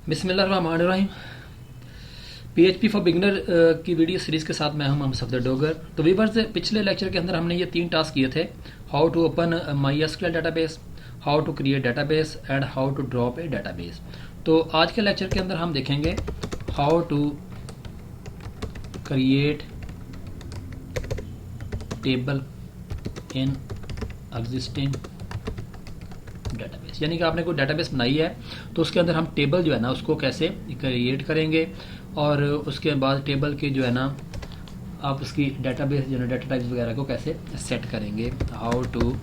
बिस्मिल्लाहिर्रहमानिर्रहीम। PHP for beginner की video series के साथ मैं हूं मोहम्मद सफदर डोगर। तो वीवर्स, पिछले लेक्चर के अंदर हमने ये 3 टास्क किए थे: how to open MySQL database, how to create database and how to drop a database. तो आज के लेक्चर के अंदर हम देखेंगे how to create table in existing database. यानी कि आपने कोई डाटाबेस बनाई है तो उसके अंदर हम टेबल जो है ना उसको कैसे क्रिएट करेंगे, और उसके बाद टेबल के जो है ना आप उसकी डाटाबेस जो है डाटा टाइप्स वगैरह को कैसे सेट करेंगे। How to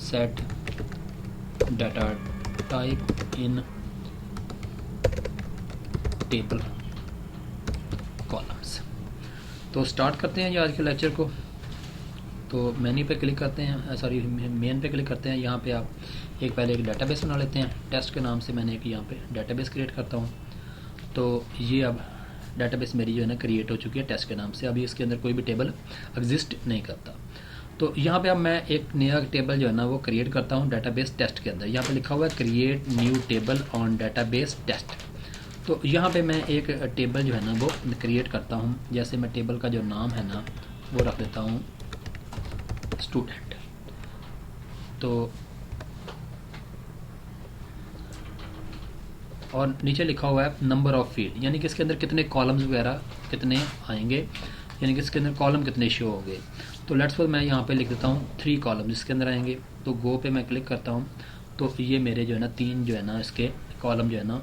set data type in table columns. तो स्टार्ट करते हैं जी आज के लेक्चर को। तो मेन्यू पे क्लिक करते हैं, सॉरी मेन पे क्लिक करते हैं। यहाँ पे आप पहले एक डाटाबेस बना लेते हैं। टेस्ट के नाम से मैंने एक यहाँ पे डाटाबेस क्रिएट करता हूँ। तो ये अब डाटाबेस मेरी जो है ना क्रिएट हो चुकी है टेस्ट के नाम से। अभी इसके अंदर कोई भी टेबल एग्जिस्ट नहीं करता। तो यहाँ पे अब मैं एक नया टेबल जो है ना वो क्रिएट करता हूँ डाटाबेस टेस्ट के अंदर। यहाँ पे लिखा हुआ है create new table on database test. तो यहाँ पे मैं एक टेबल जो है ना वो क्रिएट करता हूँ। जैसे मैं टेबल का जो नाम है ना वो रख देता हूँ स्टूडेंट। तो और नीचे लिखा हुआ है नंबर ऑफ फील्ड, यानी कि इसके अंदर कितने कॉलम्स वगैरह कितने आएंगे, यानी कि इसके अंदर कॉलम कितने शो होंगे। तो लेट्स सपोज मैं यहाँ पे लिख देता हूँ 3 कॉलम इसके अंदर आएंगे। तो गो पे मैं क्लिक करता हूँ तो ये मेरे जो है ना 3 जो है ना इसके कॉलम जो है ना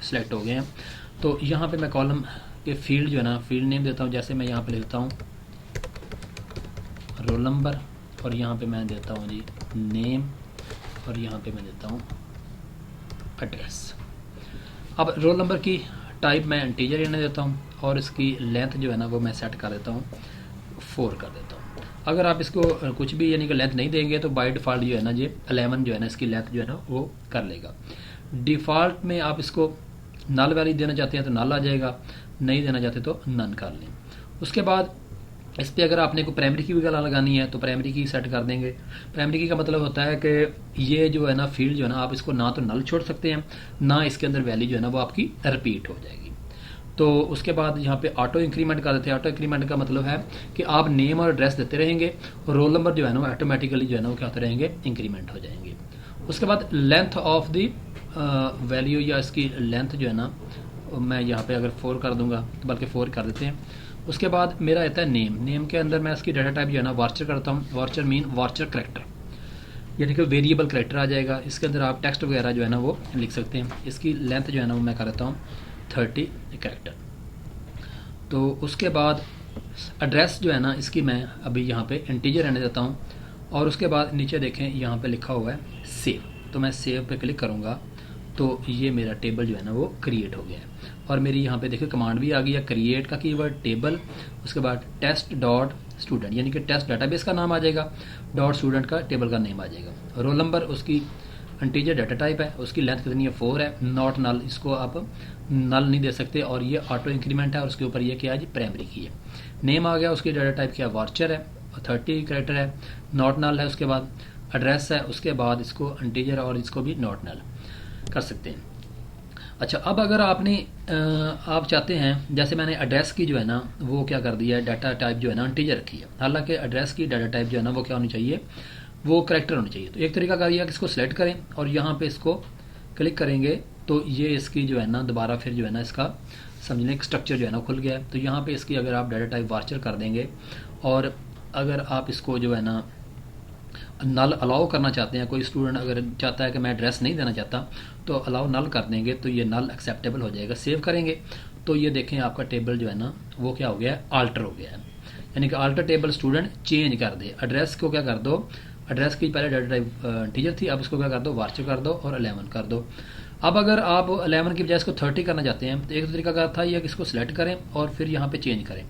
सिलेक्ट हो गए हैं। तो यहाँ पे मैं कॉलम के फील्ड जो है ना फील्ड नेम देता हूँ। जैसे मैं यहाँ पे लिख देता हूँ रोल नंबर, और यहाँ पे मैं देता हूँ जी नेम, और यहाँ पे मैं देता हूँ एड्रेस। अब रोल नंबर की टाइप मैं इंटीजर रहने देता हूँ, और इसकी लेंथ जो है ना वो मैं सेट कर देता हूँ 4 कर देता हूँ। अगर आप इसको कुछ भी यानी कि लेंथ नहीं देंगे तो बाय डिफ़ॉल्ट जो है ना ये 11 जो है ना इसकी लेंथ जो है ना वो कर लेगा। डिफ़ॉल्ट में आप इसको नल वैल्यू देना चाहते हैं तो नल आ जाएगा, नहीं देना चाहते तो नन कर लें। उसके बाद इस पर अगर आपने कोई प्राइमरी की वगैरह लगानी है तो प्राइमरी की सेट कर देंगे। प्राइमरी की का मतलब होता है कि ये जो है ना फील्ड जो है ना आप इसको ना तो नल छोड़ सकते हैं, ना इसके अंदर वैल्यू जो है ना वो आपकी रिपीट हो जाएगी। तो उसके बाद यहाँ पे ऑटो इंक्रीमेंट कर देते हैं। ऑटो इंक्रीमेंट का मतलब है कि आप नेम और एड्रेस देते रहेंगे और रोल नंबर जो है ना वो ऑटोमेटिकली जो है ना वो क्या होते रहेंगे, इंक्रीमेंट हो जाएंगे। उसके बाद लेंथ ऑफ द वैल्यू, या इसकी लेंथ जो है ना मैं यहाँ पे अगर 4 कर दूंगा, बल्कि 4 कर देते हैं। उसके बाद मेरा आता है नेम। नेम के अंदर मैं इसकी डाटा टाइप जो है ना वार्चर करता हूँ। वार्चर मीन वार्चर करेक्टर, यानी कि वेरिएबल करेक्टर आ जाएगा। इसके अंदर आप टेक्स्ट वगैरह जो है ना वो लिख सकते हैं। इसकी लेंथ जो है ना वो मैं कर देता हूँ 30 करेक्टर। तो उसके बाद एड्रेस जो है ना इसकी मैं अभी यहाँ पे इंटीजर रहने देता हूँ। और उसके बाद नीचे देखें यहाँ पे लिखा हुआ है सेव। तो मैं सेव पे क्लिक करूँगा तो ये मेरा टेबल जो है ना वो क्रिएट हो गया है। और मेरी यहाँ पे देखिए कमांड भी आ गई है, क्रिएट का कीवर्ड टेबल, उसके बाद टेस्ट डॉट स्टूडेंट, यानी कि टेस्ट डाटाबेस का नाम आ जाएगा, डॉट स्टूडेंट का टेबल का नेम आ जाएगा। रोल नंबर उसकी इंटीजर डाटा टाइप है, उसकी लेंथ कितनी है 4 है, नॉट नल, इसको आप नल नहीं दे सकते। और ये ऑटो इंक्रीमेंट है, और उसके ऊपर ये क्या है जी प्राइमरी की है। नेम आ गया, उसकी डाटा टाइप क्या वार्चर है, 30 करेक्टर है, नॉट नल है। उसके बाद एड्रेस है, उसके बाद इसको इंटीजर और इसको भी नॉट नल कर सकते हैं। अच्छा, अब अगर आपने आप चाहते हैं, जैसे मैंने एड्रेस की जो है ना वो क्या कर दिया है, डाटा टाइप जो है ना इंटीजर रखी है। हालांकि एड्रेस की डाटा टाइप जो है ना वो क्या होनी चाहिए, वो करेक्टर होनी चाहिए। तो एक तरीका कर दिया कि इसको सिलेक्ट करें और यहाँ पे इसको क्लिक करेंगे तो ये इसकी जो है ना दोबारा फिर जो है ना इसका समझने का स्ट्रक्चर जो है ना खुल गया है। तो यहाँ पे इसकी अगर आप डाटा टाइप वार्चर कर देंगे, और अगर आप इसको जो है ना नल अलाउ करना चाहते हैं, कोई स्टूडेंट अगर चाहता है कि मैं एड्रेस नहीं देना चाहता तो अलाउ नल कर देंगे, तो ये नल एक्सेप्टेबल हो जाएगा। सेव करेंगे तो ये देखें आपका टेबल जो है ना वो क्या हो गया है, आल्टर हो गया है। यानी कि आल्टर टेबल स्टूडेंट चेंज कर दे। एड्रेस को क्या कर दो, एड्रेस की पहले डाटा टाइप इंटीजर थी, अब इसको क्या कर दो वार्चर कर दो और 11 कर दो। अब अगर आप 11 की बजाय इसको 30 करना चाहते हैं तो एक तरीका कार था यह कि इसको सिलेक्ट करें और फिर यहाँ पे चेंज करें,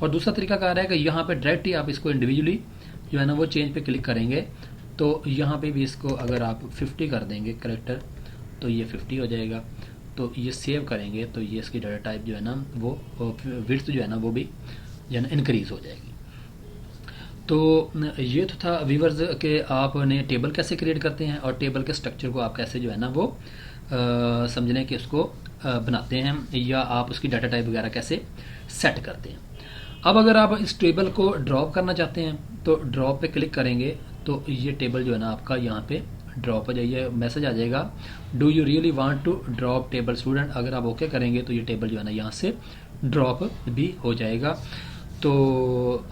और दूसरा तरीका कार है कि यहाँ पे डायरेक्ट ही आप इसको इंडिविजुअली जो है ना वो चेंज पे क्लिक करेंगे। तो यहाँ पे भी इसको अगर आप 50 कर देंगे करेक्टर तो ये 50 हो जाएगा। तो ये सेव करेंगे तो ये इसकी डाटा टाइप जो है ना वो विड्थ जो है ना वो भी जो है ना इंक्रीज हो जाएगी। तो ये तो था व्यूवर्स के आपने टेबल कैसे क्रिएट करते हैं और टेबल के स्ट्रक्चर को आप कैसे जो है ना वो समझने के उसको बनाते हैं, या आप उसकी डाटा टाइप वगैरह कैसे सेट करते हैं। अब अगर आप इस टेबल को ड्रॉप करना चाहते हैं तो ड्रॉप पे क्लिक करेंगे तो ये टेबल जो है ना आपका यहाँ पे ड्रॉप हो जाइए, मैसेज आ जाएगा do you really want to drop table student. अगर आप ओके करेंगे तो ये टेबल जो है ना यहाँ से ड्रॉप भी हो जाएगा। तो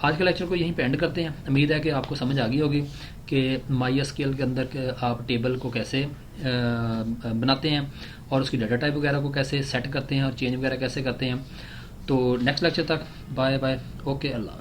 आज के लेक्चर को यहीं पे एंड करते हैं। उम्मीद है कि आपको समझ आ गई होगी कि माई एसक्यूएल के अंदर आप टेबल को कैसे बनाते हैं और उसकी डाटा टाइप वगैरह को कैसे सेट करते हैं और चेंज वगैरह कैसे करते हैं। तो नेक्स्ट लेक्चर तक बाय बाय, ओके, अल्लाह।